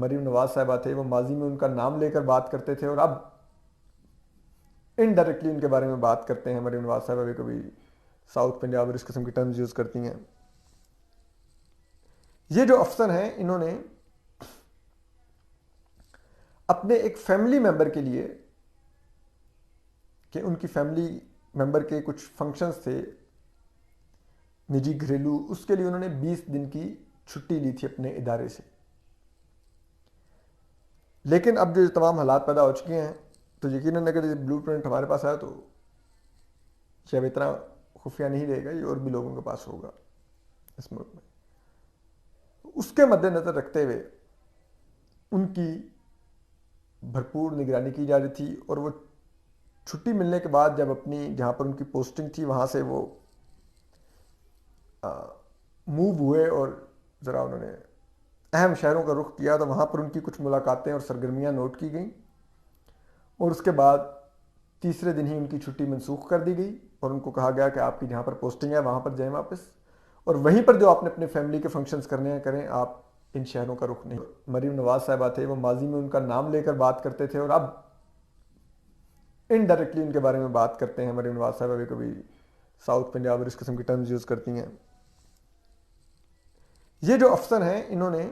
मरीम नवाज साहिबा थे वो माजी में उनका नाम लेकर बात करते थे और अब इनडायरेक्टली उनके बारे में बात करते हैं। मरीम नवाज साहिबा भी कभी साउथ पंजाब और इस किस्म की टर्म्स यूज़ करती हैं। ये जो अफसर हैं इन्होंने अपने एक फैमिली मेंबर के लिए कि उनकी फैमिली मेंबर के कुछ फंक्शंस थे निजी घरेलू, उसके लिए उन्होंने 20 दिन की छुट्टी ली थी अपने इदारे से। लेकिन अब जो तमाम हालात पैदा हो चुके हैं तो यकीनन अगर ये ब्लूप्रिंट हमारे पास आया तो शायद इतना खुफिया नहीं रहेगा, ये और भी लोगों के पास होगा इस मुल्क में। उसके मद्देनज़र रखते हुए उनकी भरपूर निगरानी की जा रही थी और वो छुट्टी मिलने के बाद जब अपनी जहाँ पर उनकी पोस्टिंग थी वहाँ से वो मूव हुए और ज़रा उन्होंने अहम शहरों का रुख किया तो वहाँ पर उनकी कुछ मुलाकातें और सरगर्मियाँ नोट की गई और उसके बाद तीसरे दिन ही उनकी छुट्टी मनसूख कर दी गई और उनको कहा गया कि आपकी जहाँ पर पोस्टिंग है वहाँ पर जाएं वापस, और वहीं पर जो आपने अपने फैमिली के फंक्शंस करने हैं करें, आप इन शहरों का रुख नहीं। मरीम नवाज साहिबा थे वो माजी में उनका नाम लेकर बात करते थे और अब इनडायरेक्टली उनके बारे में बात करते हैं। मरीम नवाज साहिबा भी कभी साउथ पंजाब और इस किस्म की टर्म्स यूज़ करती हैं। ये जो अफसर हैं इन्होंने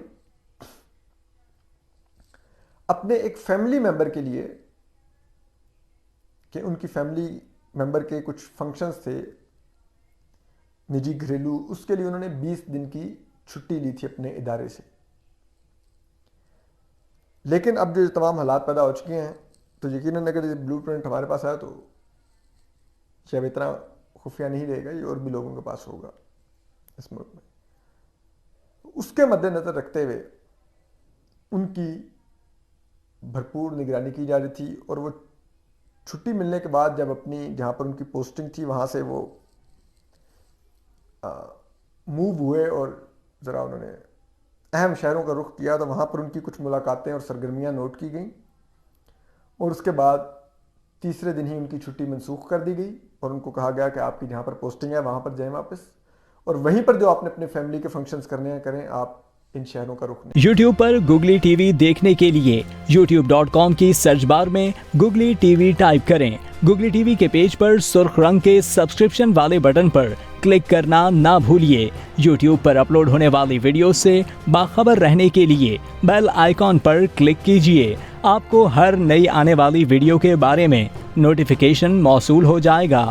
अपने एक फैमिली मेंबर के लिए कि उनकी फैमिली मेंबर के कुछ फंक्शंस थे निजी घरेलू, उसके लिए उन्होंने 20 दिन की छुट्टी ली थी अपने इदारे से। लेकिन अब जो तमाम हालात पैदा हो चुके हैं तो यकीनन अगर ये ब्लूप्रिंट हमारे पास आया तो शायद इतना खुफिया नहीं रहेगा, ये और भी लोगों के पास होगा इस मुल्क में। उसके मद्देनज़र रखते हुए उनकी भरपूर निगरानी की जा रही थी और वो छुट्टी मिलने के बाद जब अपनी जहाँ पर उनकी पोस्टिंग थी वहाँ से वो मूव हुए और ज़रा उन्होंने अहम शहरों का रुख किया तो वहाँ पर उनकी कुछ मुलाकातें और सरगर्मियाँ नोट की गई और उसके बाद तीसरे दिन ही उनकी छुट्टी मनसूख कर दी गई और उनको कहा गया कि आपकी जहाँ पर पोस्टिंग है वहाँ पर जाएं वापस, और वहीं पर जो आपने अपने फैमिली के फंक्शंस करने हैं करें, आप इन शहरों का रुख नहीं। YouTube पर Googly TV देखने के लिए youtube.com की सर्च बार में Googly TV टाइप करें। Googly TV के पेज पर सुर्ख रंग के सब्सक्रिप्शन वाले बटन पर क्लिक करना ना भूलिए। YouTube पर अपलोड होने वाली वीडियो से बाखबर रहने के लिए बेल आइकॉन पर क्लिक कीजिए। आपको हर नई आने वाली वीडियो के बारे में नोटिफिकेशन मौसूल हो जाएगा।